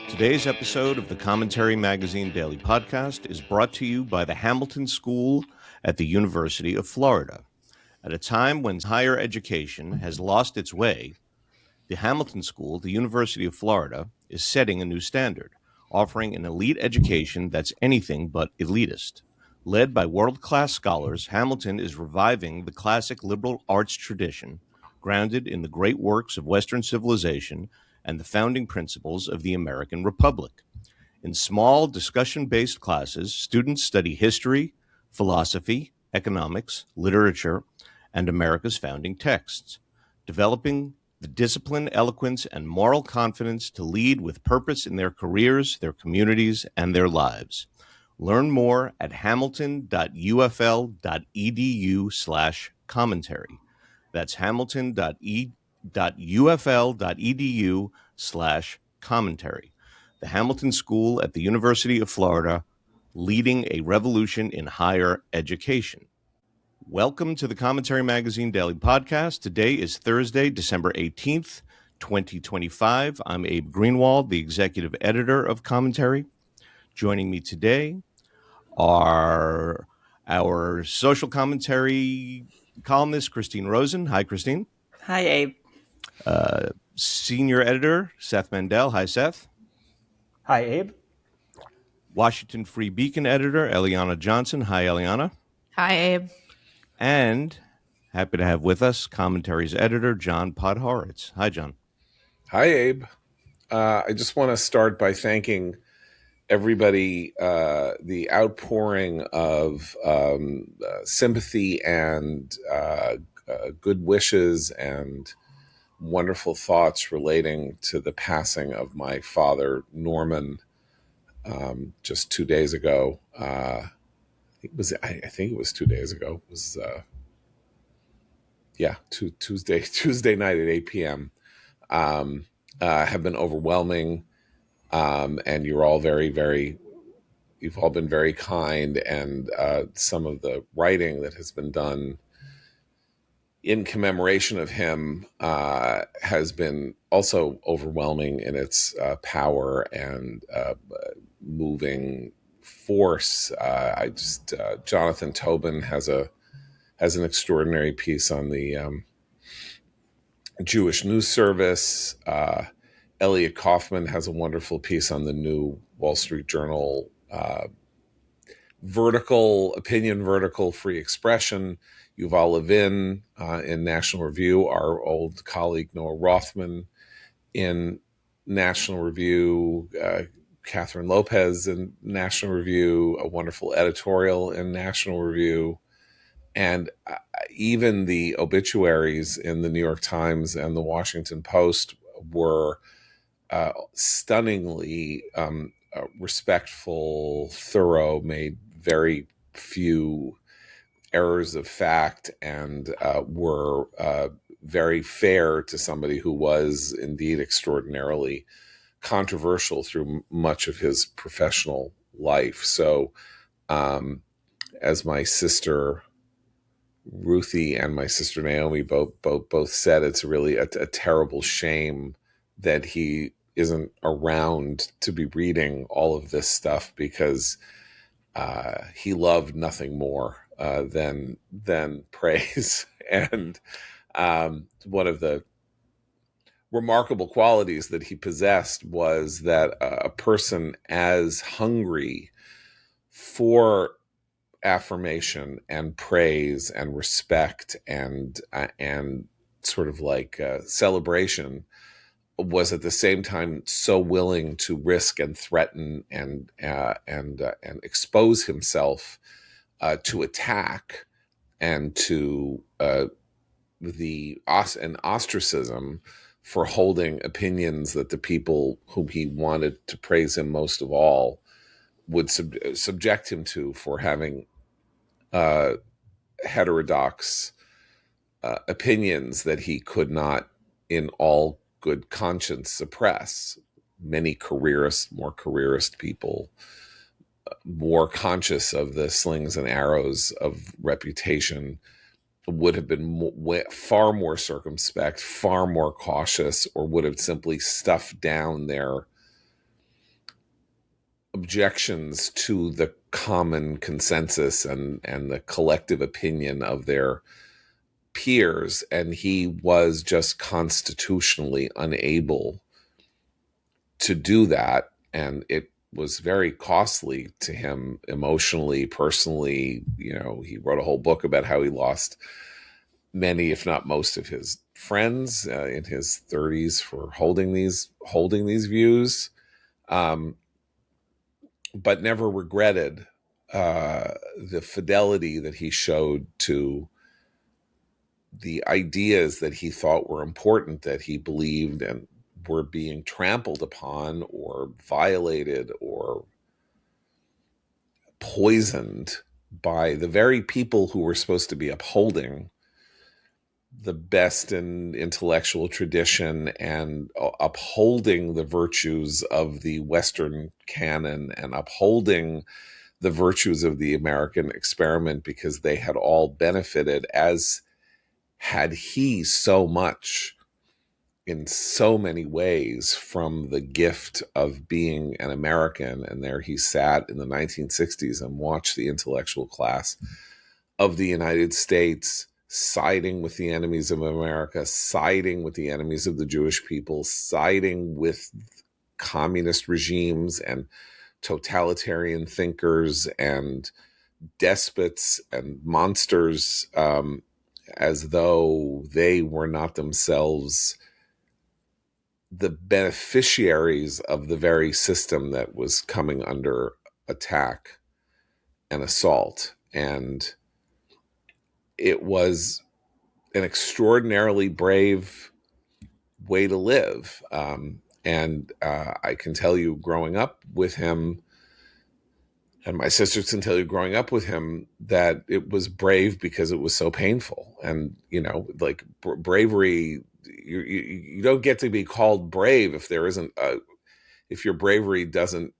Today's episode of the Commentary Magazine Daily Podcast is brought to you by the Hamilton School at the University of Florida. At a time when higher education has lost its way, the Hamilton School at the University of Florida is setting a new standard, offering an elite education that's anything but elitist. Led by world-class scholars, Hamilton is reviving the classic liberal arts tradition, grounded in the great works of Western civilization and the founding principles of the American Republic. In small, discussion-based classes, students study history, philosophy, economics, literature, and America's founding texts, developing the discipline, eloquence, and moral confidence to lead with purpose in their careers, their communities, and their lives. Learn more at hamilton.ufl.edu/commentary. That's hamilton.ufl.edu/commentary. The Hamilton School at the University of Florida, leading a revolution in higher education. Welcome to the Commentary Magazine Daily Podcast. Today is Thursday, December 18th, 2025. I'm Abe Greenwald, the executive editor of Commentary. Joining me today are our social commentary columnist, Christine Rosen. Hi, Christine. Hi, Abe. Senior editor, Seth Mandel. Hi, Seth. Hi, Abe. Washington Free Beacon editor, Eliana Johnson. Hi, Eliana. Hi, Abe. And happy to have with us Commentary's editor, John Podhoretz. Hi, John. Hi, Abe. I just want to start by thanking everybody, the outpouring of sympathy and good wishes and wonderful thoughts relating to the passing of my father, Norman, just 2 days ago. I think it was 2 days ago. It was Tuesday night at 8 p.m. Have been overwhelming. And you're all you've all been very kind, and some of the writing that has been done in commemoration of him has been also overwhelming in its power and moving force. Jonathan Tobin has an extraordinary piece on the Jewish news service. Elliot Kaufman has a wonderful piece on the new Wall Street Journal vertical free expression. Yuval Levin in National Review, our old colleague Noah Rothman in National Review, Catherine Lopez in National Review, a wonderful editorial in National Review, and even the obituaries in the New York Times and the Washington Post were stunningly respectful, thorough, made very few errors of fact, and were very fair to somebody who was indeed extraordinarily controversial through much of his professional life. So as my sister Ruthie and my sister Naomi both said, it's really a terrible shame that he isn't around to be reading all of this stuff, because he loved nothing more than praise. And one of the remarkable qualities that he possessed was that a person as hungry for affirmation and praise and respect and sort of like celebration was at the same time so willing to risk and threaten and expose himself to attack and to ostracism for holding opinions that the people whom he wanted to praise him most of all would subject him to, for having heterodox opinions that he could not in all good conscience suppress. Many more careerist people, more conscious of the slings and arrows of reputation, would have been far more circumspect, far more cautious, or would have simply stuffed down their objections to the common consensus and the collective opinion of their peers, and he was just constitutionally unable to do that, and it was very costly to him emotionally, personally. He wrote a whole book about how he lost many, if not most, of his friends in his 30s for holding these views, but never regretted the fidelity that he showed to the ideas that he thought were important, that he believed and were being trampled upon or violated or poisoned by the very people who were supposed to be upholding the best in intellectual tradition and upholding the virtues of the Western canon and upholding the virtues of the American experiment, because they had all benefited, as had he, so much in so many ways from the gift of being an American. And there he sat in the 1960s and watched the intellectual class of the United States siding with the enemies of America, siding with the enemies of the Jewish people, siding with communist regimes and totalitarian thinkers and despots and monsters, as though they were not themselves the beneficiaries of the very system that was coming under attack and assault. And it was an extraordinarily brave way to live. And I can tell you, growing up with him, and my sisters can tell you, growing up with him, that it was brave because it was so painful. And, like bravery, you don't get to be called brave if there isn't if your bravery doesn't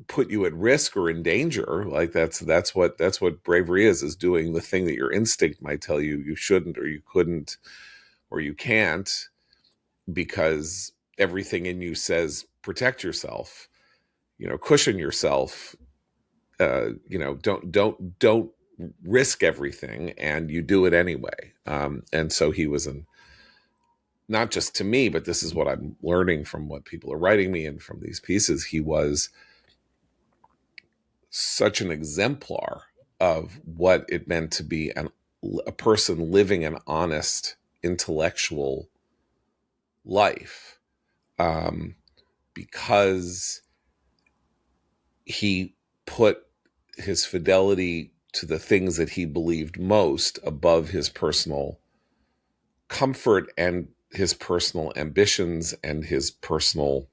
put you at risk or in danger. Like that's what bravery is doing the thing that your instinct might tell you you shouldn't, or you couldn't, or you can't, because everything in you says protect yourself, cushion yourself, don't risk everything, and you do it anyway. And so he was not just to me, but this is what I'm learning from what people are writing me and from these pieces, he was such an exemplar of what it meant to be a person living an honest intellectual life, because he put his fidelity to the things that he believed most above his personal comfort and his personal ambitions and his personal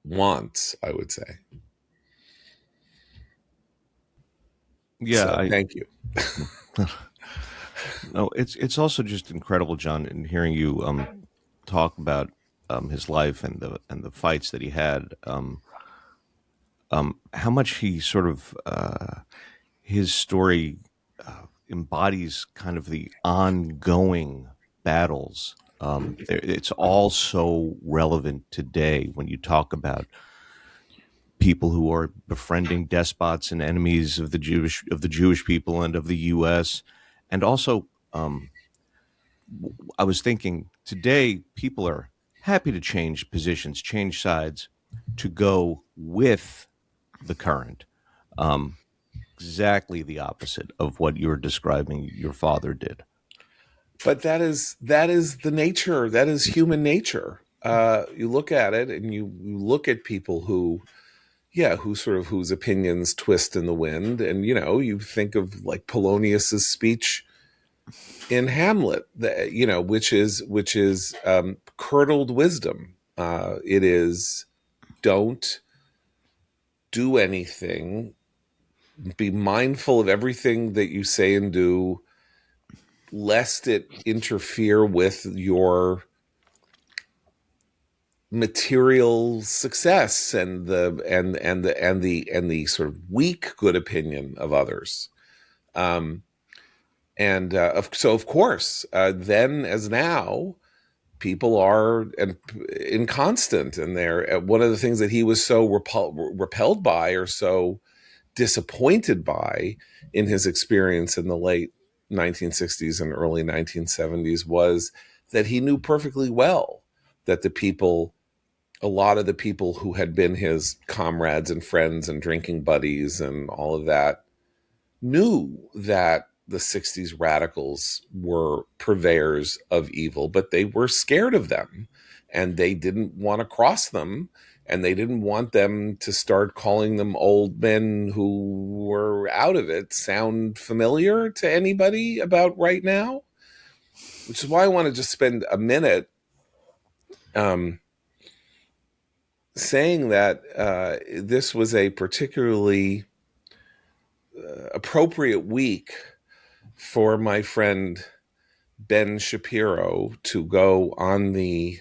wants, I would say. Yeah, so, thank you. No, it's also just incredible, John, in hearing you talk about his life and the fights that he had. How much he sort of his story embodies kind of the ongoing battles. It's all so relevant today when you talk about people who are befriending despots and enemies of the Jewish people and of the U.S. And also, I was thinking today people are happy to change positions, change sides, to go with the current. Exactly the opposite of what you're describing your father did. But that is the nature. That is human nature. You look at it, and you look at people who whose opinions twist in the wind, and you think of like Polonius's speech in Hamlet, which is curdled wisdom. It is, don't do anything. Be mindful of everything that you say and do, lest it interfere with your material success and the sort of weak good opinion of others. So of course, then as now, people are inconstant, and they're one of the things that he was so repelled by, or so disappointed by, in his experience in the late 1960s and early 1970s, was that he knew perfectly well that a lot of the people who had been his comrades and friends and drinking buddies and all of that, knew that the 60s radicals were purveyors of evil, but they were scared of them, and they didn't want to cross them, and they didn't want them to start calling them old men who were out of it. Sound familiar to anybody about right now? Which is why I want to just spend a minute saying that this was a particularly appropriate week for my friend Ben Shapiro to go on the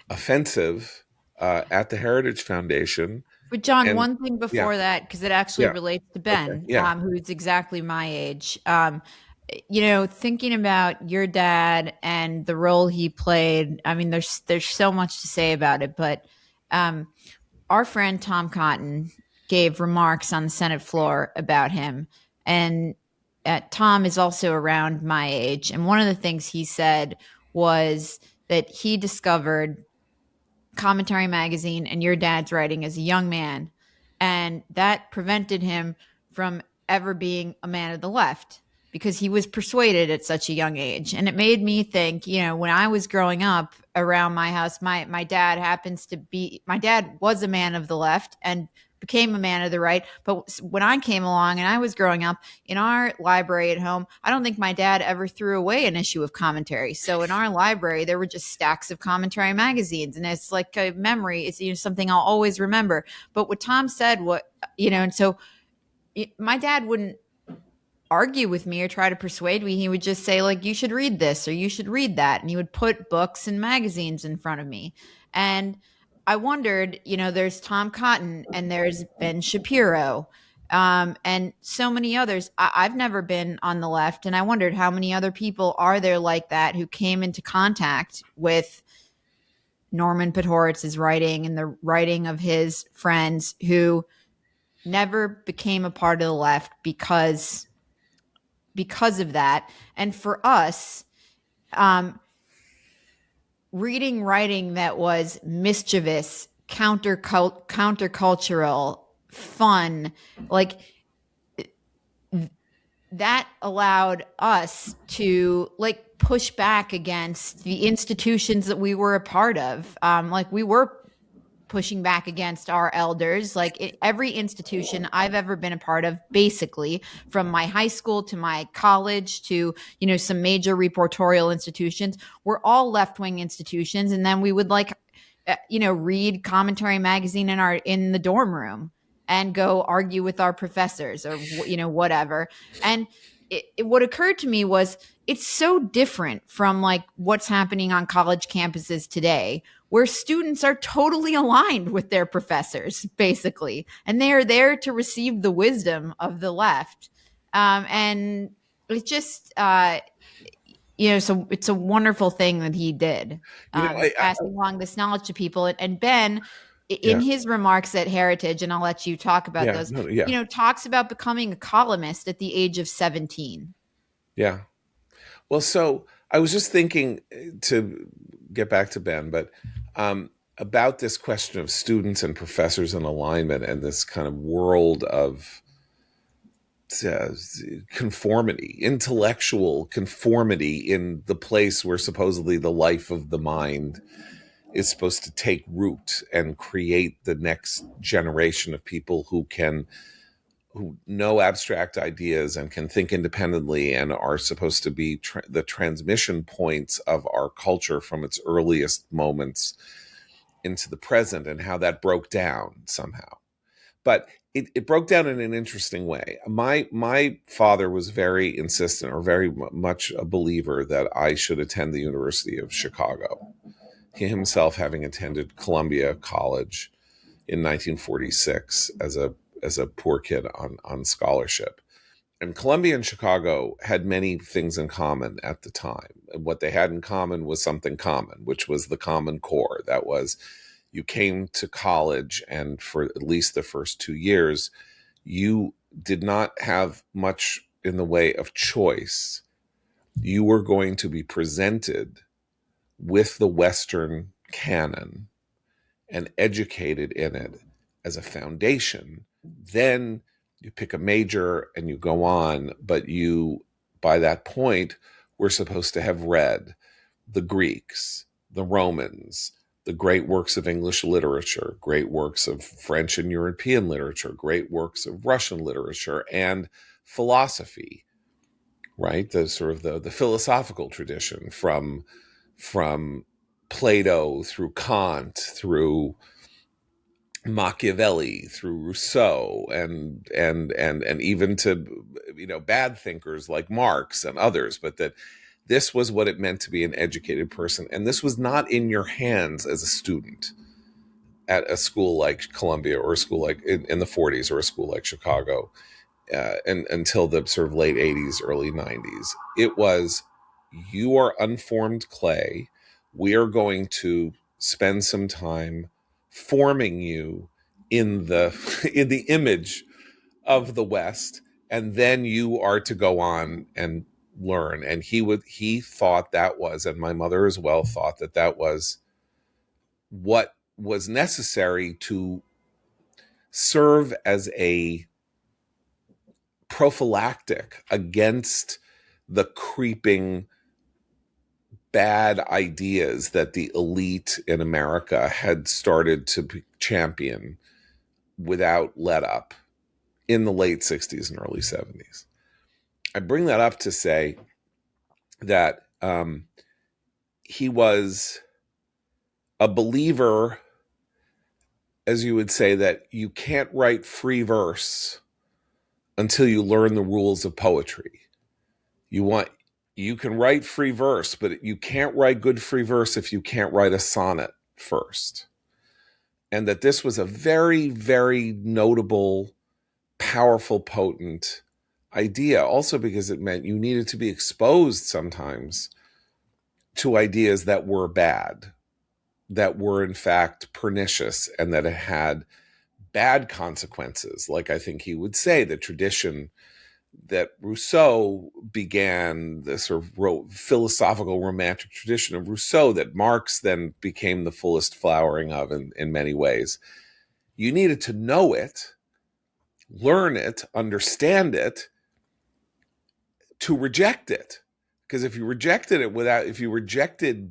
offensive at the Heritage Foundation. But John, And one thing before that, because it actually relates to Ben, who's exactly my age. Thinking about your dad and the role he played, I mean, there's so much to say about it, but our friend Tom Cotton gave remarks on the Senate floor about him. And Tom is also around my age. And one of the things he said was that he discovered Commentary magazine and your dad's writing as a young man. And that prevented him from ever being a man of the left, because he was persuaded at such a young age. And it made me think, when I was growing up around my house, my dad was a man of the left and became a man of the right. But when I came along and I was growing up, in our library at home, I don't think my dad ever threw away an issue of Commentary. So in our library, there were just stacks of Commentary magazines, and it's like a memory. It's something I'll always remember. But what Tom said, and so my dad wouldn't argue with me or try to persuade me. He would just say, like, you should read this or you should read that. And he would put books and magazines in front of me. And I wondered, there's Tom Cotton and there's Ben Shapiro and so many others. I've never been on the left. And I wondered how many other people are there like that who came into contact with Norman Podhoretz's writing and the writing of his friends, who never became a part of the left because of that. And for us, reading writing that was mischievous, countercultural, fun, like that allowed us to push back against the institutions that we were a part of. We were pushing back against our elders. Every institution I've ever been a part of, basically from my high school to my college to, some major reportorial institutions, were all left-wing institutions. And then we would read Commentary magazine in the dorm room and go argue with our professors or, whatever. And what occurred to me was, it's so different from what's happening on college campuses today, where students are totally aligned with their professors, basically, and they are there to receive the wisdom of the left. And it's just, so it's a wonderful thing that he did, passing along this knowledge to people. And Ben, in his remarks at Heritage, and I'll let you talk about those, talks about becoming a columnist at the age of 17. Yeah. Well, so I was just thinking, to get back to Ben, but about this question of students and professors and alignment, and this kind of world of conformity, intellectual conformity, in the place where supposedly the life of the mind is supposed to take root and create the next generation of people who know abstract ideas and can think independently, and are supposed to be the transmission points of our culture from its earliest moments into the present, and how that broke down somehow. But it broke down in an interesting way. My father was very insistent, or very much a believer, that I should attend the University of Chicago. He himself having attended Columbia College in 1946 as a poor kid on scholarship. And Columbia and Chicago had many things in common at the time. And what they had in common was something common, which was the Common Core. That was, you came to college, and for at least the first 2 years, you did not have much in the way of choice. You were going to be presented with the Western canon and educated in it as a foundation. Then you pick a major and you go on, but you, by that point, were supposed to have read the Greeks, the Romans, the great works of English literature, great works of French and European literature, great works of Russian literature, and philosophy, right? The sort of the philosophical tradition from Plato through Kant, through Machiavelli, through Rousseau, and even to, bad thinkers like Marx and others, but that this was what it meant to be an educated person. And this was not in your hands as a student at a school like Columbia, or a school like in the 40s, or a school like Chicago, and until the sort of late 80s, early 90s. It was, you are unformed clay. We are going to spend some time forming you in the image of the West, and then you are to go on and learn. And he thought that was, and my mother as well thought that was what was necessary to serve as a prophylactic against the creeping bad ideas that the elite in America had started to champion without let up in the late 60s and early 70s. I bring that up to say that he was a believer, as you would say, that you can't write free verse until you learn the rules of poetry. You can write free verse, but you can't write good free verse if you can't write a sonnet first. And that this was a very, very notable, powerful, potent idea, also because it meant you needed to be exposed sometimes to ideas that were bad, that were in fact pernicious, and that it had bad consequences. Like, I think he would say, the tradition that Rousseau began, the sort of philosophical romantic tradition of Rousseau that Marx then became the fullest flowering of in many ways. You needed to know it, learn it, understand it, to reject it. Because if you rejected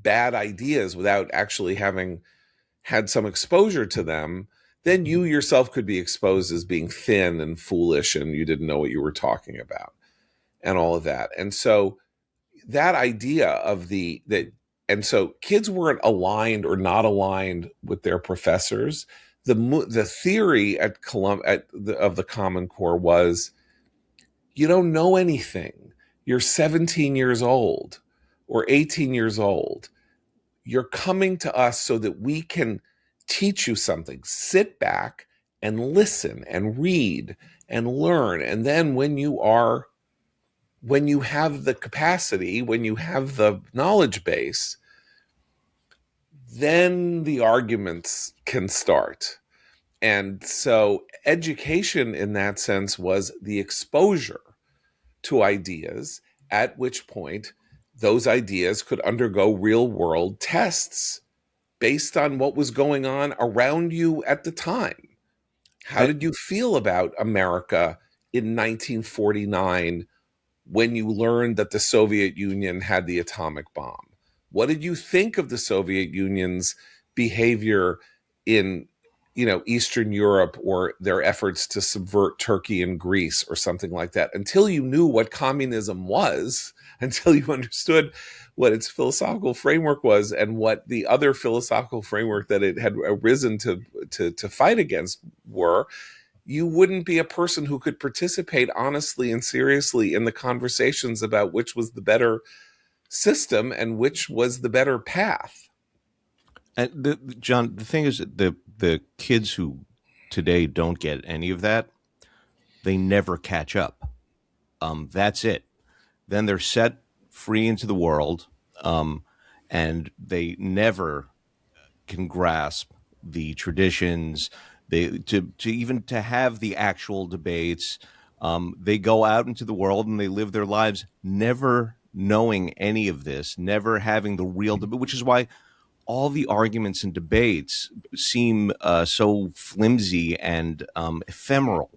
bad ideas without actually having had some exposure to them, then you yourself could be exposed as being thin and foolish, and you didn't know what you were talking about, and all of that. And so that idea of and so kids weren't aligned or not aligned with their professors. The theory of the Common Core was, you don't know anything. You're 17 years old or 18 years old. You're coming to us so that we can teach you something. Sit back and listen and read and learn. And then when you have the capacity, when you have the knowledge base, then the arguments can start. And so education in that sense was the exposure to ideas, at which point those ideas could undergo real world tests based on what was going on around you at the time. How did you feel about America in 1949 when you learned that the Soviet Union had the atomic bomb? What did you think of the Soviet Union's behavior in, Eastern Europe, or their efforts to subvert Turkey and Greece or something like that? Until you knew what communism was, until you understood what its philosophical framework was and what the other philosophical framework that it had arisen to fight against were, you wouldn't be a person who could participate honestly and seriously in the conversations about which was the better system and which was the better path. And John, the thing is, the kids who today don't get any of that, they never catch up. that's it. Then they're set free into the world, and they never can grasp the traditions. To have the actual debates. They go out into the world and they live their lives never knowing any of this, never having the real debate, which is why all the arguments and debates seem so flimsy and ephemeral,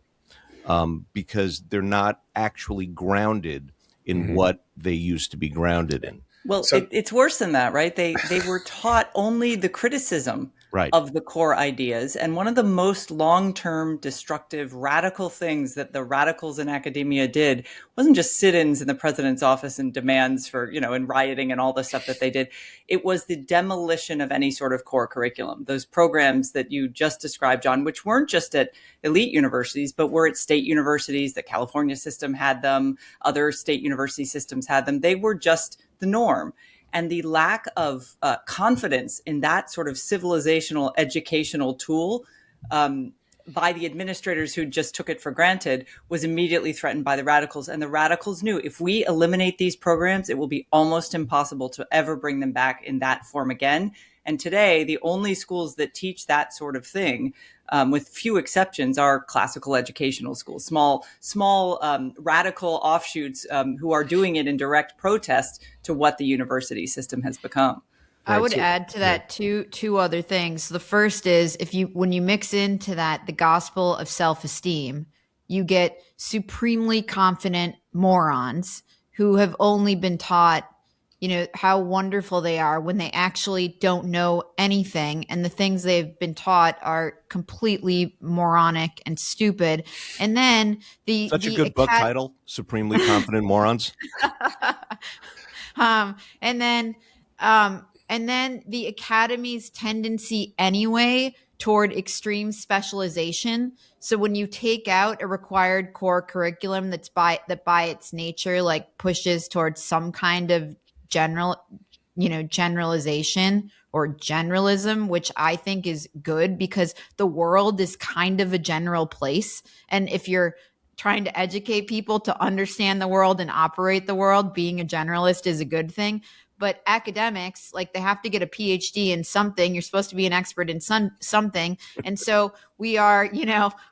because they're not actually grounded in what they used to be grounded in. Well, it's worse than that, right? They were taught only the criticism of the core ideas. And one of the most long-term destructive radical things that the radicals in academia did wasn't just sit-ins in the president's office and demands for, and rioting and all the stuff that they did. It was the demolition of any sort of core curriculum. Those programs that you just described, John, which weren't just at elite universities, but were at state universities. The California system had them. Other state university systems had them. They were just the norm. And the lack of confidence in that sort of civilizational educational tool by the administrators who just took it for granted was immediately threatened by the radicals. And the radicals knew if we eliminate these programs, it will be almost impossible to ever bring them back in that form again. And today, the only schools that teach that sort of thing, with few exceptions, are classical educational schools, small radical offshoots who are doing it in direct protest to what the university system has become. I would add to that two other things. The first is when you mix into that the gospel of self-esteem, you get supremely confident morons who have only been taught how wonderful they are when they actually don't know anything. And the things they've been taught are completely moronic and stupid. And then Such a good book title, Supremely Confident Morons. And then the academy's tendency anyway toward extreme specialization. So when you take out a required core curriculum that by its nature pushes towards some kind of generalization or generalism, which I think is good because the world is kind of a general place. And if you're trying to educate people to understand the world and operate the world, being a generalist is a good thing. But academics, they have to get a PhD in something. You're supposed to be an expert in something. And so we are,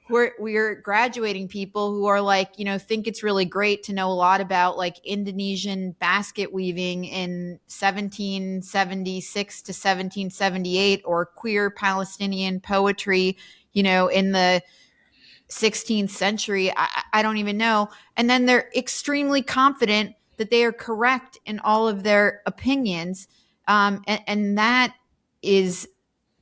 we're graduating people who are think it's really great to know a lot about Indonesian basket weaving in 1776 to 1778 or queer Palestinian poetry, in the 16th century. I don't even know. And then they're extremely confident that they are correct in all of their opinions. And that is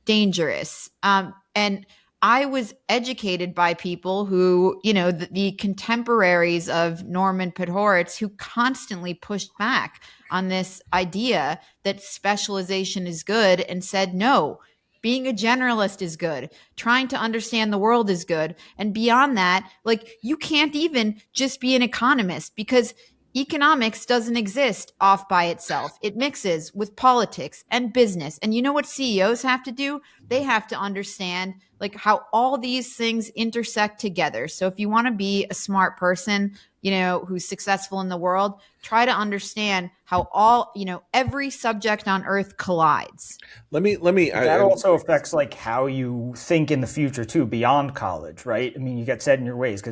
dangerous. And I was educated by people who, the contemporaries of Norman Podhoretz, who constantly pushed back on this idea that specialization is good and said, no, being a generalist is good. Trying to understand the world is good. And beyond that, you can't even just be an economist because economics doesn't exist off by itself. It mixes with politics and business. And you know what CEOs have to do? They have to understand how all these things intersect together. So if you want to be a smart person, who's successful in the world, try to understand how every subject on earth collides. That also affects how you think in the future too, beyond college, right? I mean, you get set in your ways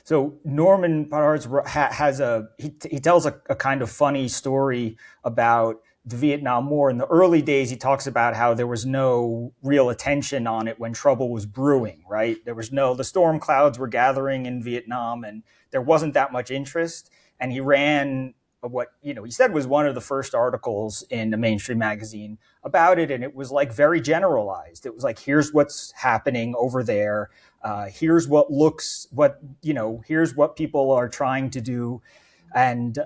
So Norman Podhoretz he tells a kind of funny story about the Vietnam War. In the early days, he talks about how there was no real attention on it when trouble was brewing, right? The storm clouds were gathering in Vietnam and there wasn't that much interest. And he ran what, he said was one of the first articles in a mainstream magazine about it. And it was very generalized. It was here's what's happening over there. Here's what here's what people are trying to do, and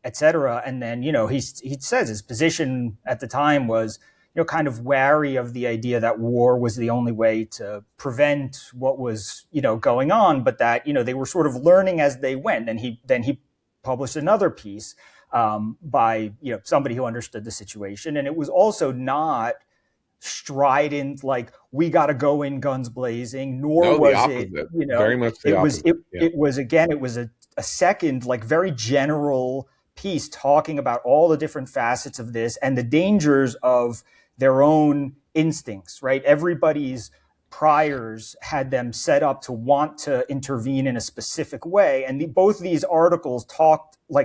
et cetera. And then, he says his position at the time was, kind of wary of the idea that war was the only way to prevent what was, going on, but that, they were sort of learning as they went. And he published another piece by, somebody who understood the situation. And it was also not strident, we got to go in guns blazing, nor was it, very much the opposite. It was a second, like very general piece talking about all the different facets of this and the dangers of their own instincts, right? Everybody's priors had them set up to want to intervene in a specific way. And both of these articles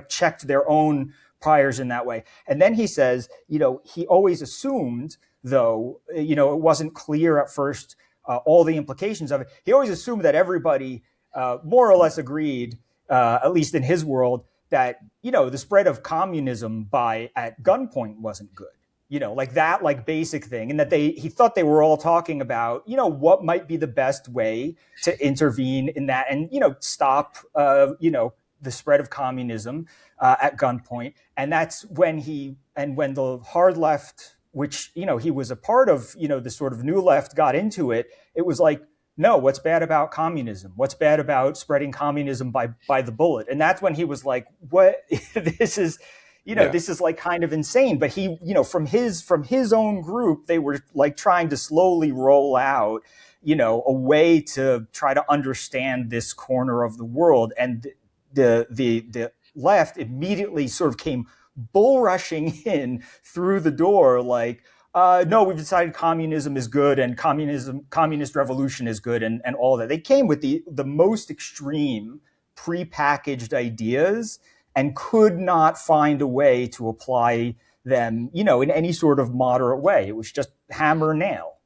checked their own priors in that way. And then he says, he always assumed, though, it wasn't clear at first, all the implications of it. He always assumed that everybody more or less agreed, at least in his world, that, the spread of communism at gunpoint wasn't good. That basic thing. And that he thought they were all talking about, what might be the best way to intervene in that and, stop, the spread of communism at gunpoint. And that's when when the hard left, which, he was a part of, the sort of new left got into it, it was like, no, what's bad about communism? What's bad about spreading communism by the bullet? And that's when he was like, what? This is... This is like kind of insane. But he, from his own group, they were like trying to slowly roll out, a way to try to understand this corner of the world. And the left immediately sort of came bull rushing in through the door like, no, we've decided communism is good and communist revolution is good and all that. They came with the most extreme prepackaged ideas and could not find a way to apply them, in any sort of moderate way. It was just hammer nail.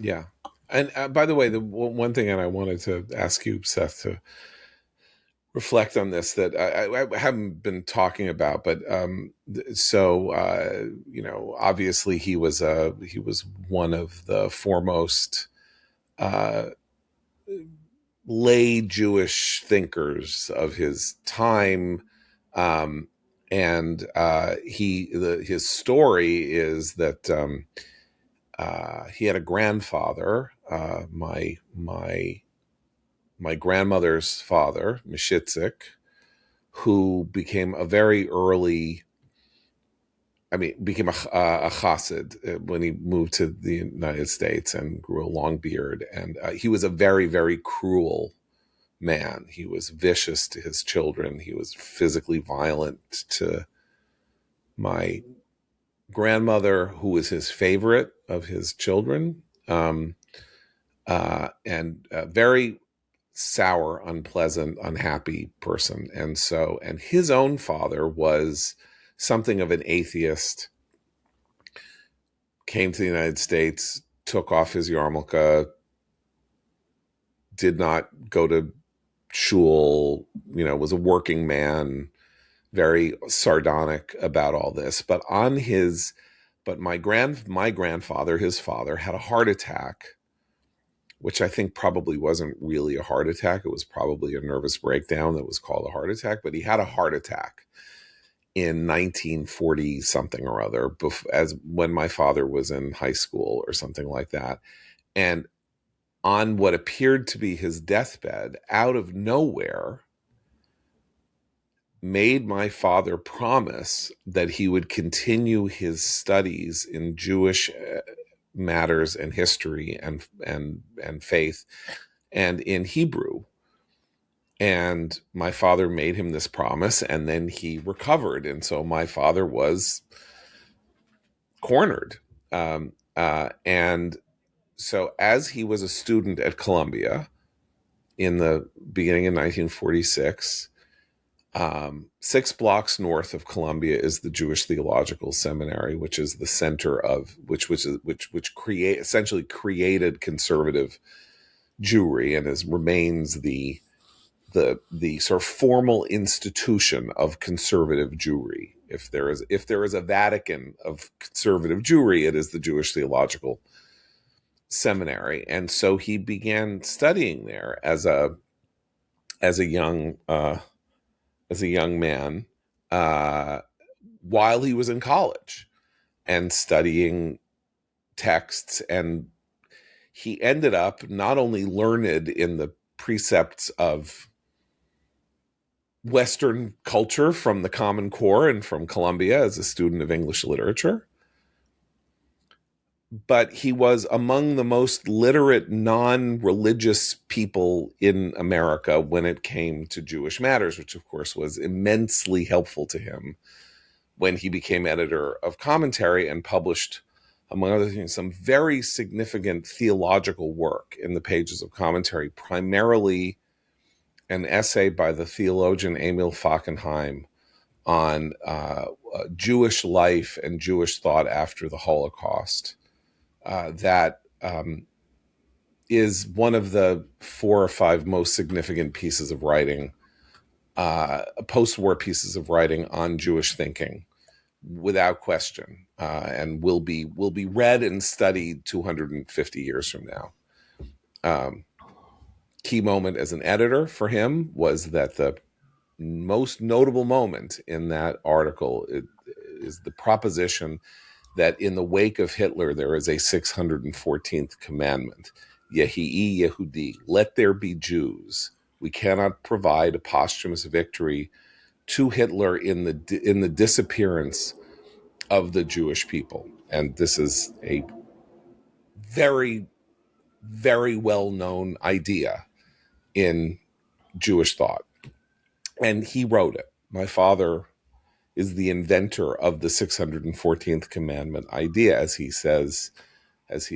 Yeah. And by the way, the one thing, and I wanted to ask you, Seth, to reflect on this that I haven't been talking about, but obviously he was one of the foremost lay Jewish thinkers of his time. His story is that he had a grandfather, my grandmother's father, Mishitzik, who became a chassid when he moved to the United States and grew a long beard. And he was a very, very cruel man. He was vicious to his children. He was physically violent to my grandmother, who was his favorite of his children, and a very sour, unpleasant, unhappy person. And his own father was something of an atheist, came to the United States, took off his yarmulke, did not go to shul, was a working man, very sardonic about all this. But my grandfather, his father, had a heart attack, which I think probably wasn't really a heart attack. It was probably a nervous breakdown that was called a heart attack. But he had a heart attack in 1940 something or other, as when my father was in high school or something like that. And on what appeared to be his deathbed, out of nowhere, made my father promise that he would continue his studies in Jewish matters and history and faith and in Hebrew. And my father made him this promise, and then he recovered. And so my father was cornered. And so as he was a student at Columbia in the beginning of 1946, 6 blocks north of Columbia is the Jewish Theological Seminary, which is the center of which essentially created conservative Jewry and remains the sort of formal institution of conservative Jewry. If there is a Vatican of conservative Jewry, it is the Jewish Theological Seminary. And so he began studying there as a young man while he was in college and studying texts. And he ended up not only learned in the precepts of Western culture from the Common Core and from Columbia as a student of English literature, but he was among the most literate non-religious people in America when it came to Jewish matters, which of course was immensely helpful to him when he became editor of Commentary and published, among other things, some very significant theological work in the pages of Commentary, primarily an essay by the theologian Emil Fackenheim on Jewish life and Jewish thought after the Holocaust. That is one of the 4 or 5 most significant pieces of writing, post-war pieces of writing on Jewish thinking, without question, and will be read and studied 250 years from now. Key moment as an editor for him was that the most notable moment in that article is the proposition that in the wake of Hitler, there is a 614th commandment. Yehi Yehudi, let there be Jews. We cannot provide a posthumous victory to Hitler in the disappearance of the Jewish people. And this is a very, very well-known idea in Jewish thought. And he wrote it. My father is the inventor of the 614th commandment idea, as he has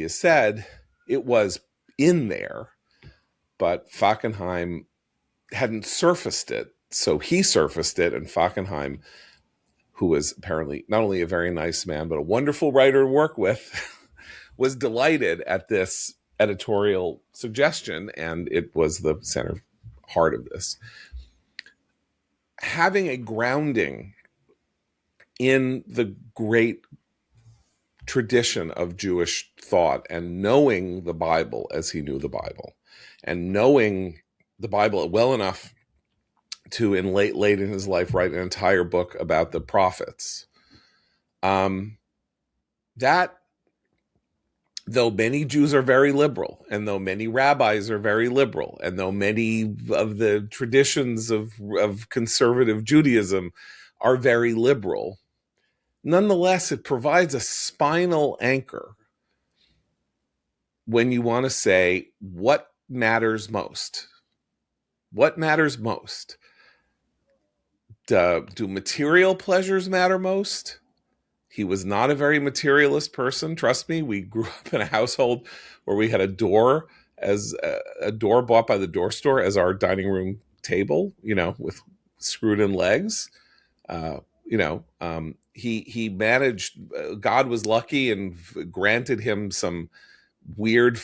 said. It was in there, but Fackenheim hadn't surfaced it. So he surfaced it, and Fackenheim, who was apparently not only a very nice man, but a wonderful writer to work with, was delighted at this editorial suggestion, and it was the center heart of this. Having a grounding in the great tradition of Jewish thought and knowing the Bible as he knew the Bible, and knowing the Bible well enough to, in late in his life, write an entire book about the prophets. That, though many Jews are very liberal, and though many rabbis are very liberal, and though many of the traditions of conservative Judaism are very liberal, nonetheless, it provides a spinal anchor when you want to say, what matters most? What matters most? Do material pleasures matter most? He was not a very materialist person. Trust me, we grew up in a household where we had a door bought by the door store as our dining room table, with screwed in legs. He managed, God was lucky and granted him some weird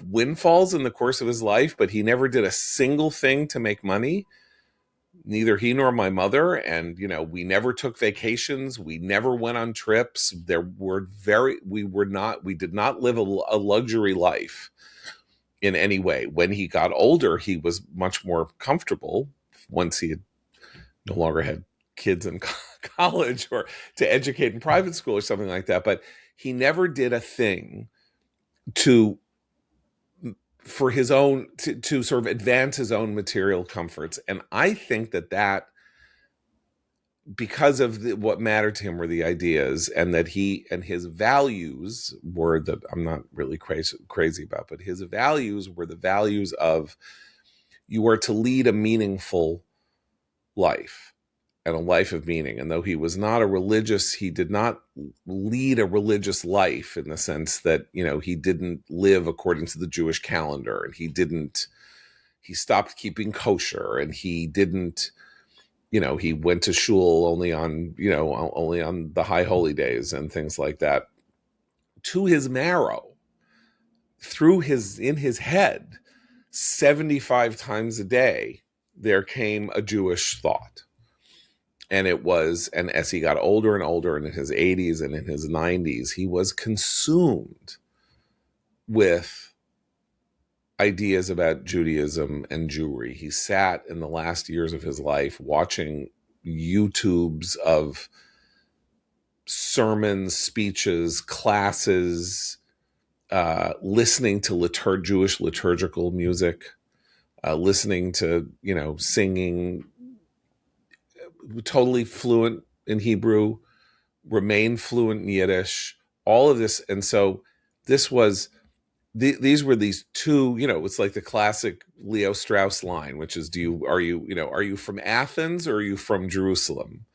windfalls in the course of his life, but he never did a single thing to make money. Neither he nor my mother. And, we never took vacations. We never went on trips. We did not live a luxury life in any way. When he got older, he was much more comfortable once he had no longer had kids in college or to educate in private school or something like that. But he never did a thing to sort of advance his own material comforts. And I think that because of what mattered to him were the ideas, and that he and his values were that I'm not really crazy about, but his values were the values of, you are to lead a meaningful life and a life of meaning. And though he was not he did not lead a religious life in the sense that, he didn't live according to the Jewish calendar, and he stopped keeping kosher, and he didn't, he went to shul only on the high holy days and things like that. To his marrow, in his head, 75 times a day, there came a Jewish thought. And and as he got older and older, and in his 80s and in his 90s, he was consumed with ideas about Judaism and Jewry. He sat in the last years of his life watching YouTubes of sermons, speeches, classes, listening to Jewish liturgical music, listening to, singing, totally fluent in Hebrew, remain fluent in Yiddish, all of this. And so This was these were these two, it's like the classic Leo Strauss line, which is, are you from Athens or are you from Jerusalem?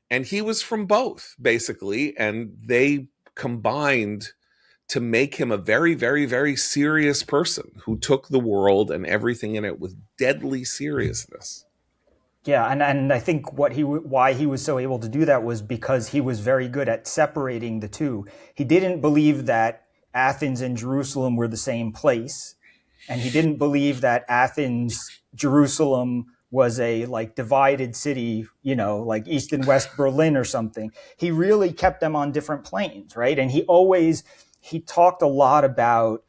And he was from both, basically, and they combined to make him a very, very, very serious person who took the world and everything in it with deadly seriousness. Yeah, and I think why he was so able to do that was because he was very good at separating the two. He didn't believe that Athens and Jerusalem were the same place, and he didn't believe that Jerusalem was a divided city, like East and West Berlin or something. He really kept them on different planes, right? And he talked a lot about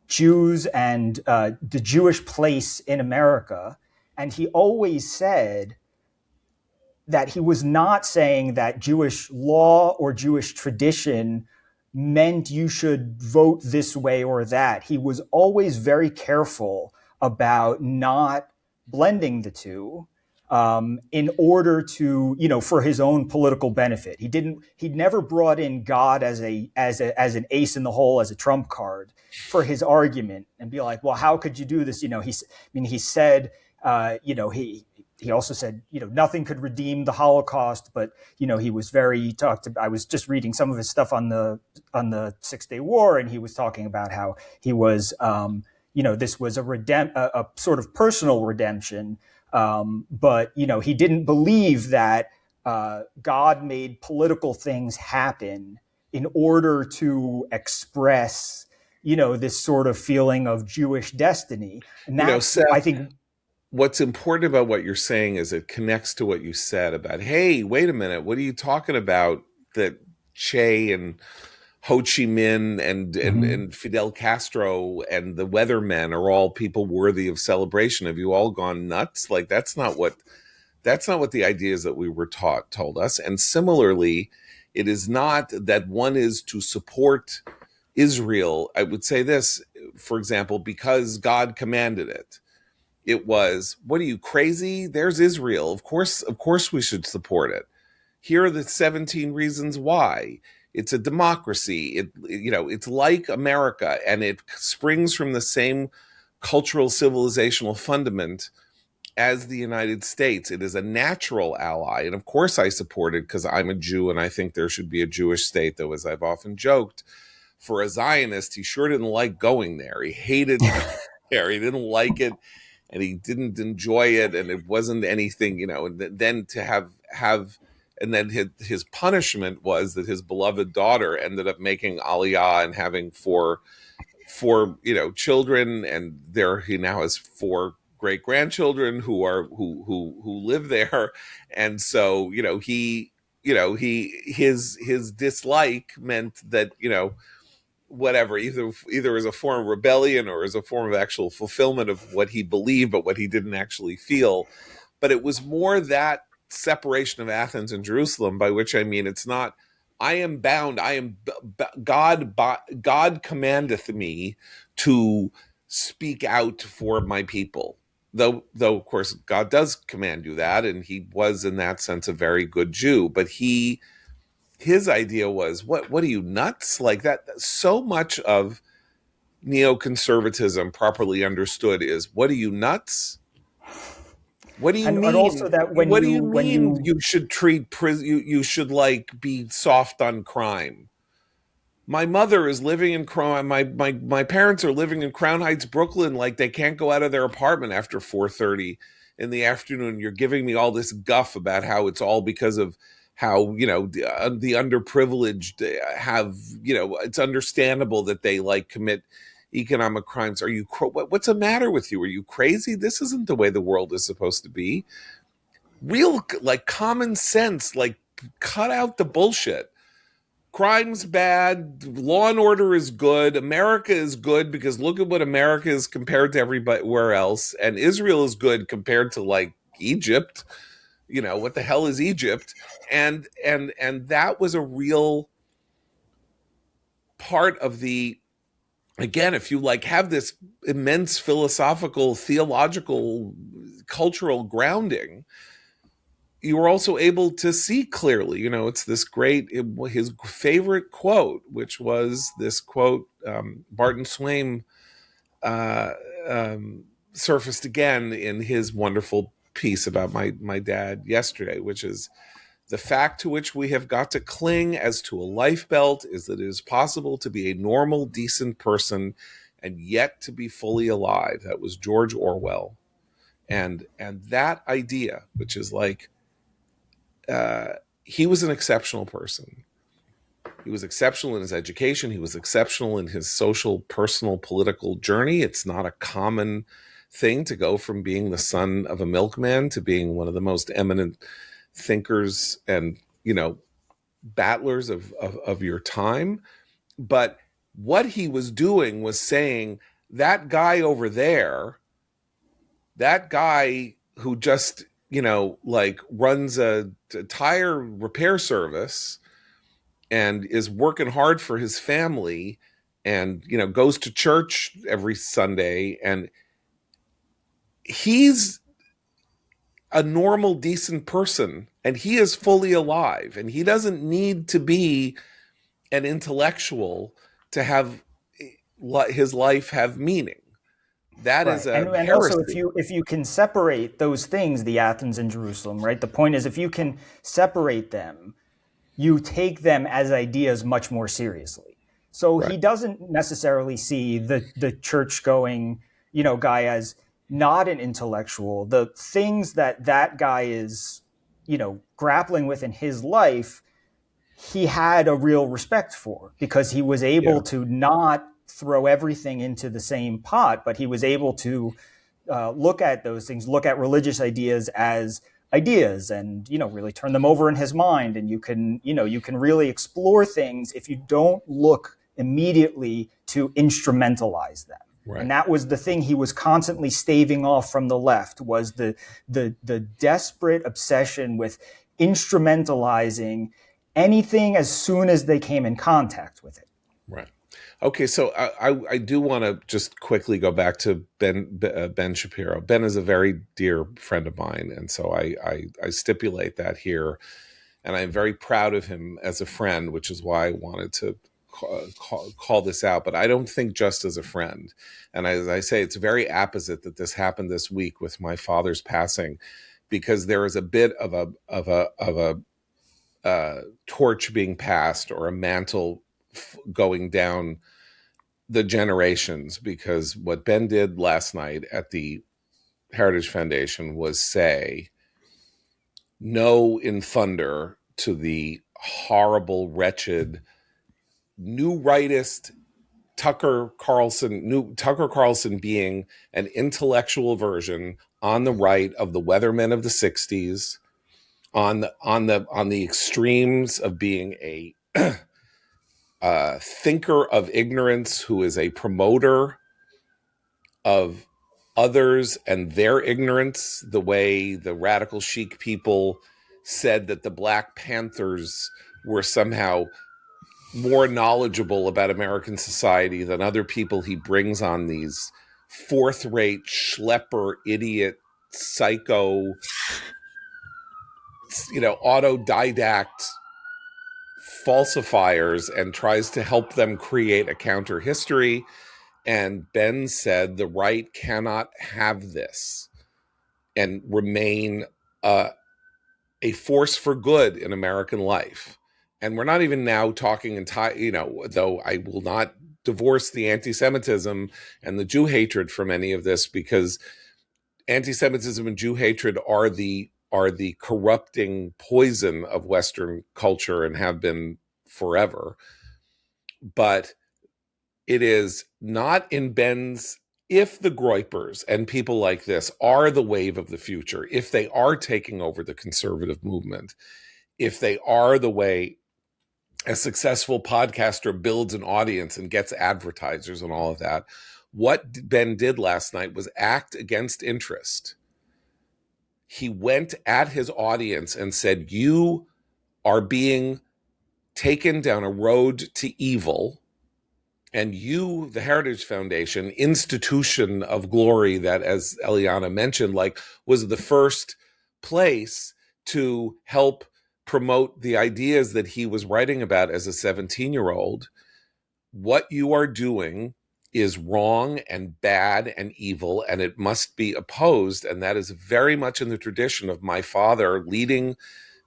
Jews and the Jewish place in America. And he always said that he was not saying that Jewish law or Jewish tradition meant you should vote this way or that. He was always very careful about not blending the two in order to, for his own political benefit. He never brought in God as an ace in the hole, as a trump card for his argument and be like, well, how could you do this? He said, he also said, nothing could redeem the Holocaust, but, he was I was just reading some of his stuff on the 6-Day War, and he was talking about how he was, this was a sort of personal redemption. But, he didn't believe that God made political things happen in order to express, this sort of feeling of Jewish destiny. And that's, Seth, I think, what's important about what you're saying is it connects to what you said about, hey, wait a minute, what are you talking about that Che and Ho Chi Minh and Fidel Castro and the Weathermen are all people worthy of celebration? Have you all gone nuts? Like, that's not what the ideas that we were told us. And similarly, it is not that one is to support Israel. I would say this, for example, because God commanded it. It was, what are you, crazy? There's Israel. Of course we should support it. Here are the 17 reasons why. It's a democracy. It's like America, and it springs from the same cultural civilizational fundament as the United States. It is a natural ally. And of course I support it because I'm a Jew and I think there should be a Jewish state, though, as I've often joked, for a Zionist, he sure didn't like going there. He hated there. He didn't like it. And he didn't enjoy it, and it wasn't anything, and then to have, and then his punishment was that his beloved daughter ended up making Aliyah and having four children, and he now has 4 great grandchildren who live there, and so his dislike meant that whatever, either as a form of rebellion or as a form of actual fulfillment of what he believed, but what he didn't actually feel. But it was more that separation of Athens and Jerusalem, by which I mean, it's not, I am bound, God commandeth me to speak out for my people. Though of course God does command you that, and he was in that sense a very good Jew, but his idea was, what are you, nuts? Like that. So much of neoconservatism, properly understood, is, what are you, nuts? What do you mean? And also that you should treat you should be soft on crime? My mother is living in my parents are living in Crown Heights, Brooklyn, like they can't go out of their apartment after 4:30 in the afternoon. You're giving me all this guff about how it's all because of how, the underprivileged have, it's understandable that they commit economic crimes. Are you, what's the matter with you? Are you crazy? This isn't the way the world is supposed to be. Real, common sense, cut out the bullshit. Crime's bad. Law and order is good. America is good because look at what America is compared to everywhere else. And Israel is good compared to Egypt. What the hell is Egypt? And that was a real part of the, again, if you have this immense philosophical, theological, cultural grounding, you were also able to see clearly. It's this his favorite quote, which was this quote, Barton Swaim surfaced again in his wonderful piece about my dad yesterday, which is, the fact to which we have got to cling as to a life belt is that it is possible to be a normal, decent person and yet to be fully alive. That was George Orwell. And that idea, which is like, he was an exceptional person. He was exceptional in his education. He was exceptional in his social, personal, political journey. It's not a common thing to go from being the son of a milkman to being one of the most eminent thinkers and, battlers of your time. But what he was doing was saying, that guy over there, that guy who just, runs a tire repair service and is working hard for his family and, goes to church every Sunday, and he's a normal, decent person, and he is fully alive, and he doesn't need to be an intellectual to have his life have meaning. That is a and also, if you can separate those things, the Athens and Jerusalem, right? The point is, if you can separate them, you take them as ideas much more seriously. So he doesn't necessarily see the church going, guy as not an intellectual. The things that guy is, grappling with in his life, he had a real respect for, because he was able to not throw everything into the same pot, but he was able to look at those things, look at religious ideas as ideas, and really turn them over in his mind. And you can really explore things if you don't look immediately to instrumentalize them. Right. And that was the thing he was constantly staving off from the left, was the desperate obsession with instrumentalizing anything as soon as they came in contact with it. Right. Okay, so I do want to just quickly go back to Ben Shapiro. Ben is a very dear friend of mine, and so I stipulate that here, and I'm very proud of him as a friend, which is why I wanted to call this out. But I don't think just as a friend. And as I say, it's very apposite that this happened this week with my father's passing, because there is a bit of a torch being passed, or a mantle going down the generations, because what Ben did last night at the Heritage Foundation was say no in thunder to the horrible, wretched, new rightist Tucker Carlson being an intellectual version on the right of the Weathermen of the 60s, on the extremes of being a thinker of ignorance who is a promoter of others and their ignorance, the way the radical chic people said that the Black Panthers were somehow more knowledgeable about American society than other people. He brings on these fourth-rate schlepper, idiot, psycho, autodidact falsifiers, and tries to help them create a counter history. And Ben said the right cannot have this and remain a force for good in American life. And we're not even now talking though I will not divorce the anti-Semitism and the Jew hatred from any of this, because anti-Semitism and Jew hatred are the corrupting poison of Western culture and have been forever. But it is not in Ben's, if the Groypers and people like this are the wave of the future, if they are taking over the conservative movement, if they are the way a successful podcaster builds an audience and gets advertisers and all of that, what Ben did last night was act against interest. He went at his audience and said, you are being taken down a road to evil, and you, the Heritage Foundation, institution of glory that, as Eliana mentioned, was the first place to help promote the ideas that he was writing about as a 17-year-old. What you are doing is wrong and bad and evil, and it must be opposed. And that is very much in the tradition of my father, leading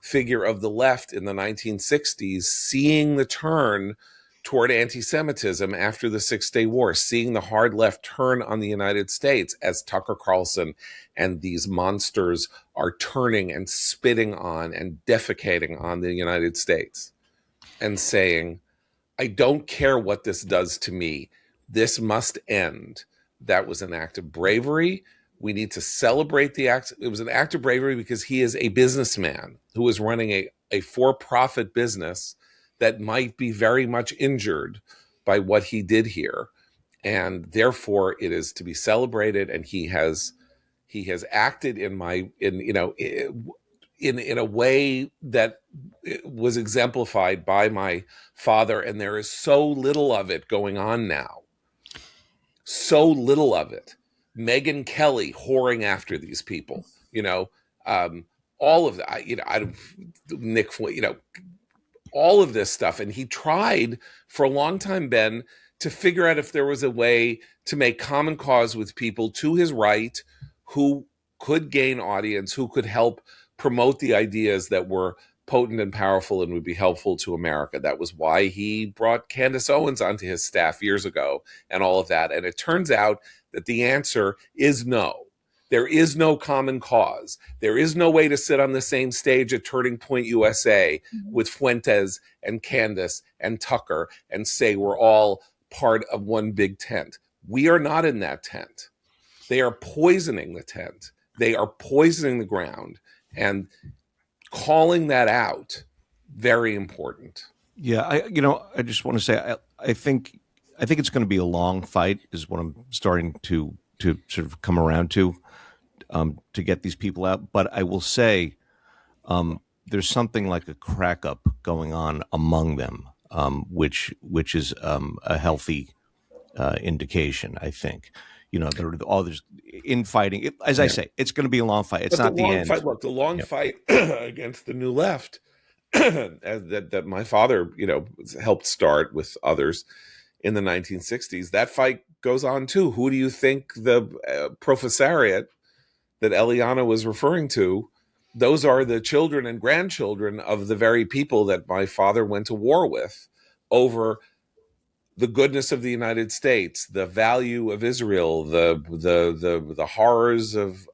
figure of the left in the 1960s, seeing the turn toward anti-Semitism after the Six-Day War, seeing the hard left turn on the United States as Tucker Carlson and these monsters are turning and spitting on and defecating on the United States, and saying, I don't care what this does to me. This must end. That was an act of bravery. We need to celebrate the act. It was an act of bravery because he is a businessman who is running a for-profit business that might be very much injured by what he did here. And therefore it is to be celebrated. And he has acted in a way that was exemplified by my father. And there is so little of it going on now. So little of it. Megyn Kelly whoring after these people, all of that, Nick, all of this stuff. And he tried for a long time, Ben, to figure out if there was a way to make common cause with people to his right who could gain audience, who could help promote the ideas that were potent and powerful and would be helpful to America. That was why he brought Candace Owens onto his staff years ago and all of that. And it turns out that the answer is no. There is no common cause. There is no way to sit on the same stage at Turning Point USA with Fuentes and Candace and Tucker and say we're all part of one big tent. We are not in that tent. They are poisoning the tent. They are poisoning the ground, and calling that out, very important. Yeah, I just want to say I think it's going to be a long fight, is what I'm starting to sort of come around to get these people out. But I will say there's something like a crack up going on among them, which is a healthy indication, I think. All there's infighting. As I say, it's going to be a long fight. It's not the end. Look, the long fight against the New Left that my father, helped start with others in the 1960s. That fight goes on too. Who do you think the professoriate that Eliana was referring to? Those are the children and grandchildren of the very people that my father went to war with over the goodness of the United States, the value of Israel, the horrors of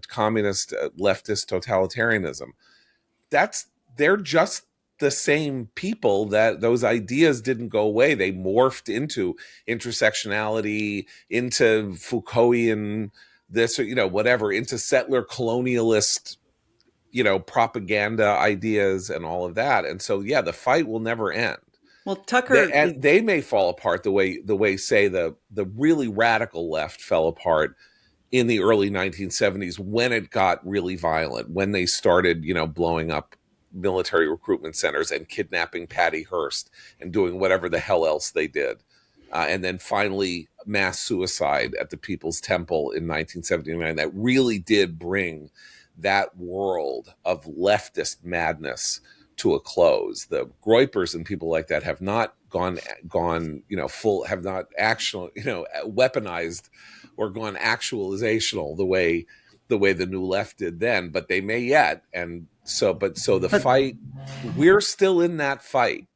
communist leftist totalitarianism. They're just the same people. That those ideas didn't go away. They morphed into intersectionality, into Foucaultian this, whatever, into settler colonialist, propaganda ideas and all of that. And so, yeah, the fight will never end. Well, Tucker, they may fall apart the way say the really radical left fell apart in the early 1970s when it got really violent, when they started, blowing up military recruitment centers and kidnapping Patty Hearst and doing whatever the hell else they did. And then finally mass suicide at the People's Temple in 1979. That really did bring that world of leftist madness to a close. The Groypers and people like that have not gone, full, have not actually, weaponized or gone actualizational the way the New Left did then, but they may yet. And so the fight, we're still in that fight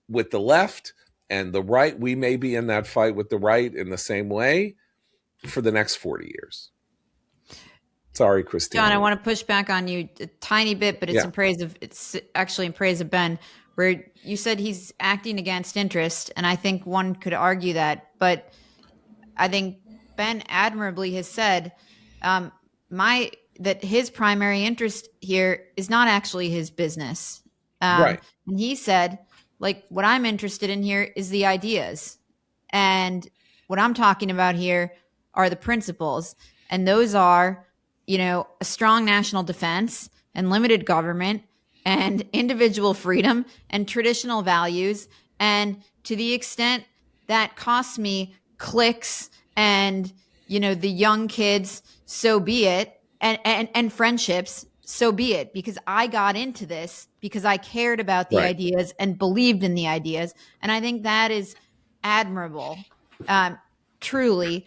with the left and the right. We may be in that fight with the right in the same way for the next 40 years. Sorry, Christine. John, I want to push back on you a tiny bit, but it's actually in praise of Ben, where you said he's acting against interest, and I think one could argue that, but I think Ben admirably has said that his primary interest here is not actually his business. Right. And he said, what I'm interested in here is the ideas, and what I'm talking about here are the principles, and those are a strong national defense and limited government and individual freedom and traditional values. And to the extent that costs me clicks and, the young kids, so be it. And friendships, so be it, because I got into this because I cared about the ideas and believed in the ideas. And I think that is admirable, truly.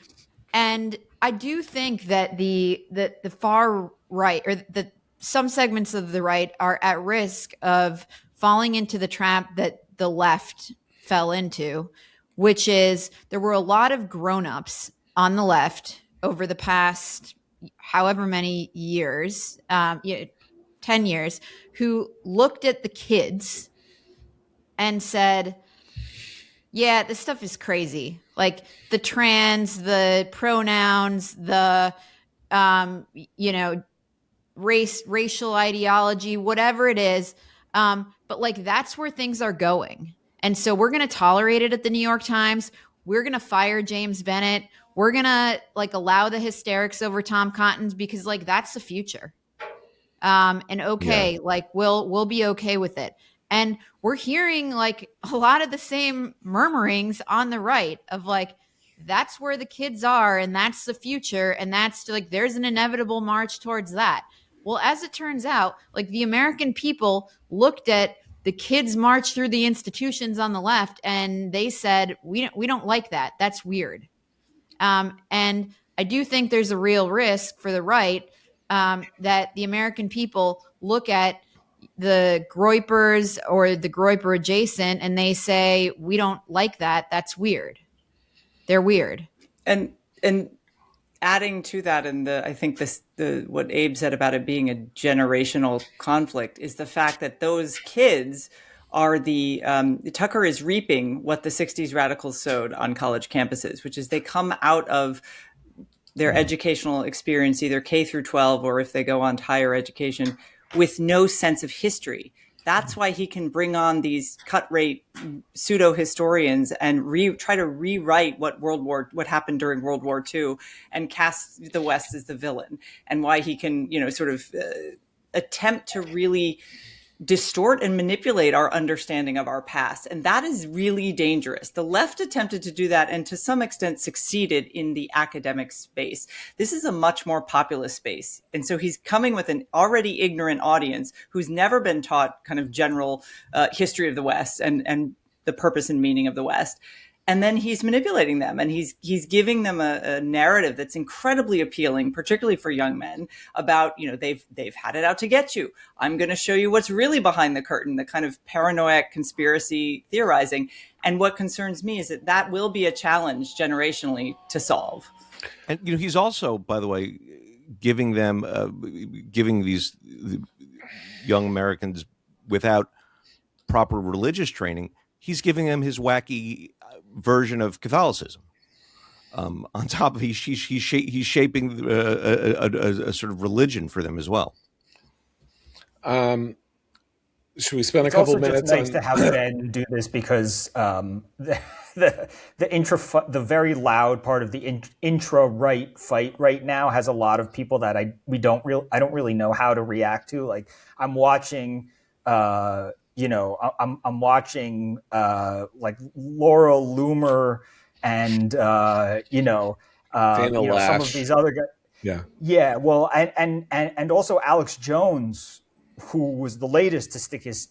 And I do think that the far right, or that some segments of the right, are at risk of falling into the trap that the left fell into, which is there were a lot of grown-ups on the left over the past however many years, 10 years, who looked at the kids and said, yeah, this stuff is crazy. Like the trans, the pronouns, the, racial ideology, whatever it is. But like, that's where things are going. And so we're going to tolerate it at the New York Times. We're going to fire James Bennett. We're going to like allow the hysterics over Tom Cotton because like, that's the future. Like we'll be okay with it. And we're hearing like a lot of the same murmurings on the right of like, that's where the kids are and that's the future. And that's like, there's an inevitable march towards that. Well, as it turns out, like the American people looked at the kids march through the institutions on the left and they said, we don't like that. That's weird. And I do think there's a real risk for the right that the American people look at the Groypers or the Groyper adjacent and they say, we don't like that. That's weird. They're weird. And adding to that, and I think what Abe said about it being a generational conflict is the fact that those kids are Tucker is reaping what the 60s radicals sowed on college campuses, which is they come out of their educational experience, either K through 12, or if they go on to higher education, with no sense of history. That's why he can bring on these cut-rate pseudo-historians and try to rewrite what happened during World War II and cast the West as the villain, and why he can, attempt to really distort and manipulate our understanding of our past. And that is really dangerous. The left attempted to do that and to some extent succeeded in the academic space. This is a much more populist space. And so he's coming with an already ignorant audience who's never been taught kind of general history of the West and the purpose and meaning of the West. And then he's manipulating them and he's giving them a narrative that's incredibly appealing, particularly for young men, about, they've had it out to get you. I'm going to show you what's really behind the curtain, the kind of paranoid conspiracy theorizing. And what concerns me is that will be a challenge generationally to solve. And, he's also, by the way, giving these young Americans without proper religious training, he's giving them his wacky version of Catholicism. On top of he's shaping a sort of religion for them as well. Should we spend a couple minutes? It's nice to have Ben do this because the very loud part of the intra right fight right now has a lot of people that I don't really know how to react to. Like I'm watching. I'm watching like Laura Loomer and some of these other guys. Yeah. Well, and also Alex Jones, who was the latest to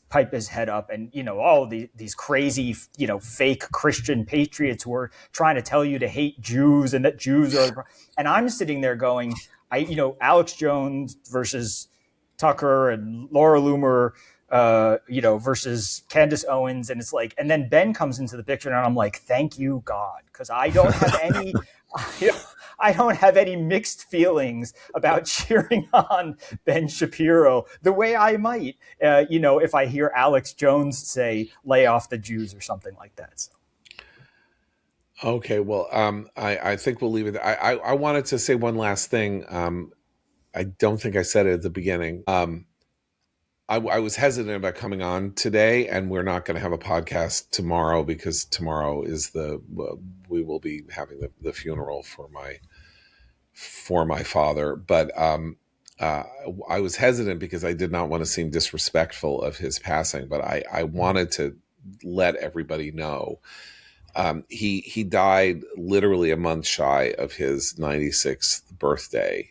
pipe his head up, and all these crazy fake Christian patriots who are trying to tell you to hate Jews and that Jews are. And I'm sitting there going, Alex Jones versus Tucker and Laura Loomer. Versus Candace Owens. And it's like, and then Ben comes into the picture and I'm like, thank you, God. Cause I don't have any mixed feelings about cheering on Ben Shapiro the way I might, if I hear Alex Jones say, lay off the Jews or something like that. So. Okay. Well, I think we'll leave it. I wanted to say one last thing. I don't think I said it at the beginning. I was hesitant about coming on today, and we're not going to have a podcast tomorrow because tomorrow is we will be having the funeral for my father. But I was hesitant because I did not want to seem disrespectful of his passing. But I wanted to let everybody know he died literally a month shy of his 96th birthday,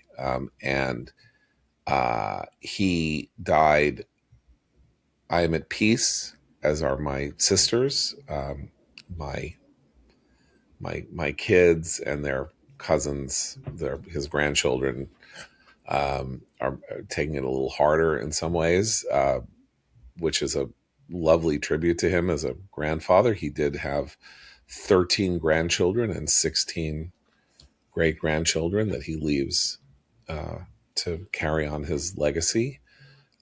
and He died. I am at peace, as are my sisters, my kids and their cousins, his grandchildren, are taking it a little harder in some ways, which is a lovely tribute to him as a grandfather. He did have 13 grandchildren and 16 great grandchildren that he leaves to carry on his legacy.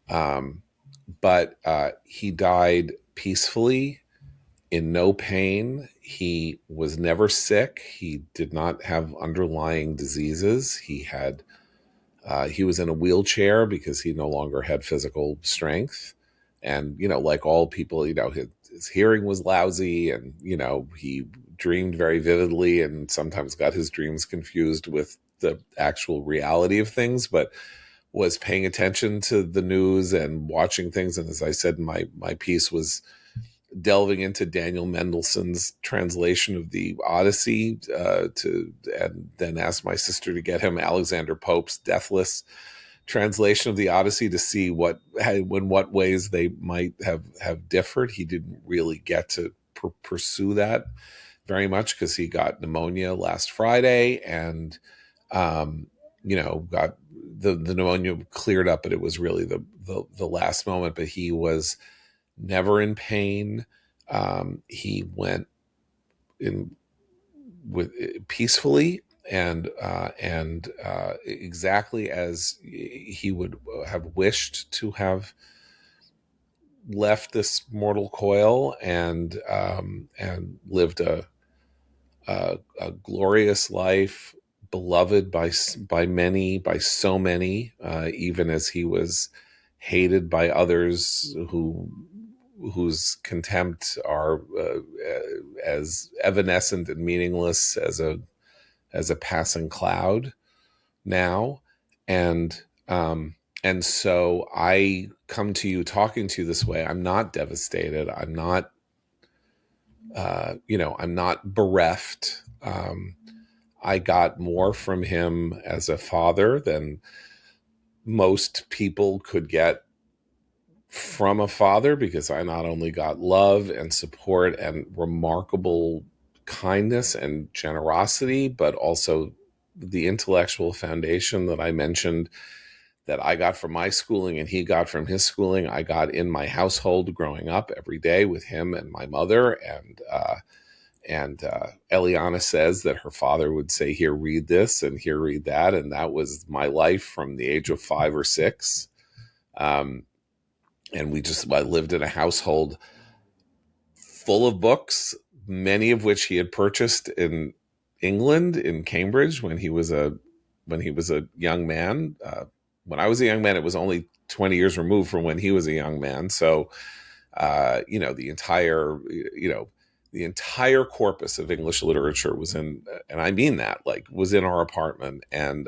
But he died peacefully, in no pain. He was never sick. He did not have underlying diseases. He was in a wheelchair because he no longer had physical strength. And, like all people, his hearing was lousy, and, he dreamed very vividly and sometimes got his dreams confused with the actual reality of things, but was paying attention to the news and watching things. And as I said, my piece was delving into Daniel Mendelssohn's translation of the Odyssey, and then asked my sister to get him Alexander Pope's Deathless translation of the Odyssey to see in what ways they might have differed. He didn't really get to pursue that very much because he got pneumonia last Friday, and got the pneumonia cleared up, but it was really the last moment. But he was never in pain. He went in peacefully and exactly as he would have wished to have left this mortal coil, and lived a glorious life, beloved by many, by so many, even as he was hated by others whose contempt are as evanescent and meaningless as a passing cloud now. And so I come to you talking to you this way. I'm not devastated. I'm not, I'm not bereft. I got more from him as a father than most people could get from a father, because I not only got love and support and remarkable kindness and generosity, but also the intellectual foundation that I mentioned that I got from my schooling and he got from his schooling. I got in my household growing up every day with him and my mother. And Eliana says that her father would say, "Here, read this," and "Here, read that." And that was my life from the age of 5 or 6. And I lived in a household full of books, many of which he had purchased in England, in Cambridge, when he was a young man. When I was a young man, it was only 20 years removed from when he was a young man. So, the entire corpus of English literature was in, and I mean that, was in our apartment, and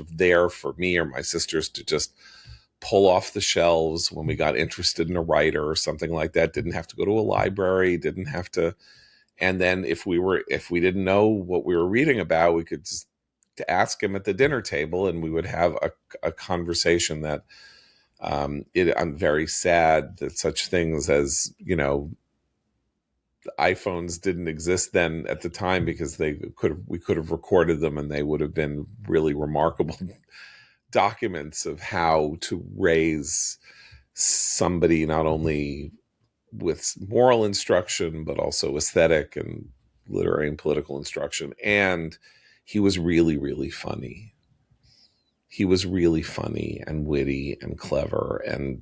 there for me or my sisters to just pull off the shelves when we got interested in a writer or something like that. Didn't have to go to a library, didn't have to. And then if we didn't know what we were reading about, we could just to ask him at the dinner table, and we would have a conversation that I'm very sad that such things as, iPhones didn't exist then at the time, because we could have recorded them, and they would have been really remarkable documents of how to raise somebody not only with moral instruction, but also aesthetic and literary and political instruction. And he was really, really funny. He was really funny and witty and clever and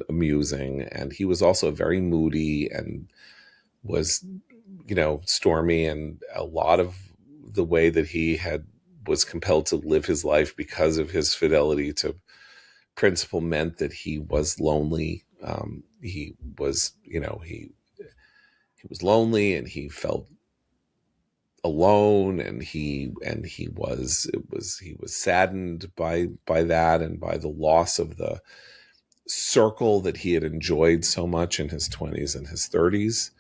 amusing. And he was also very moody and was, stormy. And a lot of the way that he was compelled to live his life because of his fidelity to principle meant that he was lonely. He was lonely, and he felt alone, and he was saddened by that, and by the loss of the circle that he had enjoyed so much in his 20s and his 30s.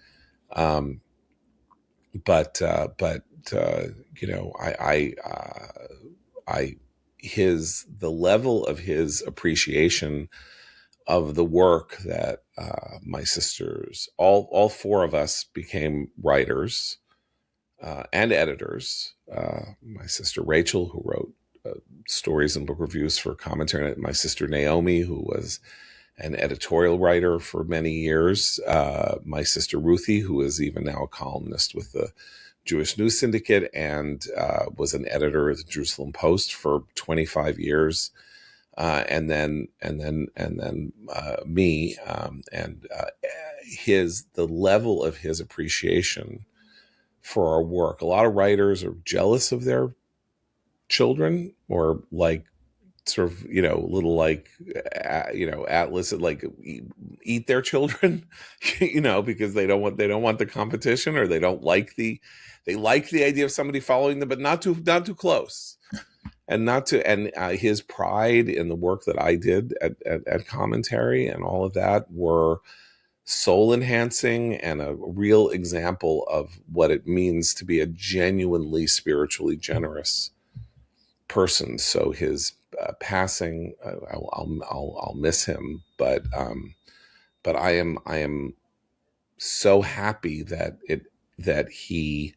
the level of his appreciation of the work that my sisters, all four of us, became writers and editors. My sister Rachel, who wrote stories and book reviews for Commentary, and my sister Naomi, who was an editorial writer for many years. My sister Ruthie, who is even now a columnist with the Jewish News Syndicate and was an editor of the Jerusalem Post for 25 years. And then me, and the level of his appreciation for our work. A lot of writers are jealous of their children, or like sort of, little like, Atlas, like eat their children, because they don't want the competition, or they like the idea of somebody following them, but not too close. And his pride in the work that I did at Commentary and all of that were soul enhancing and a real example of what it means to be a genuinely spiritually generous person. So his passing, I'll miss him, but I am so happy that he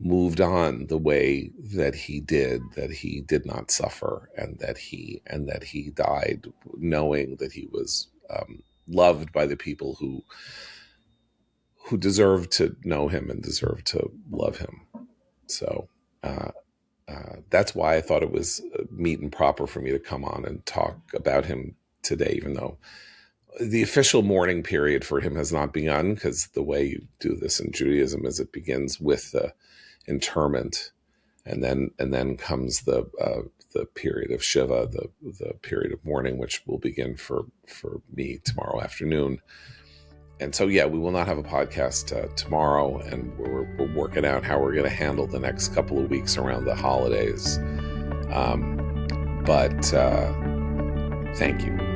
moved on the way that he did not suffer, and that he died knowing that he was loved by the people who deserved to know him and deserved to love him. So that's why I thought it was meet and proper for me to come on and talk about him today, even though the official mourning period for him has not begun, because the way you do this in Judaism is it begins with the interment, and then comes the period of Shiva, the period of mourning, which will begin for me tomorrow afternoon. And so, we will not have a podcast tomorrow, and we're working out how we're going to handle the next couple of weeks around the holidays. But thank you.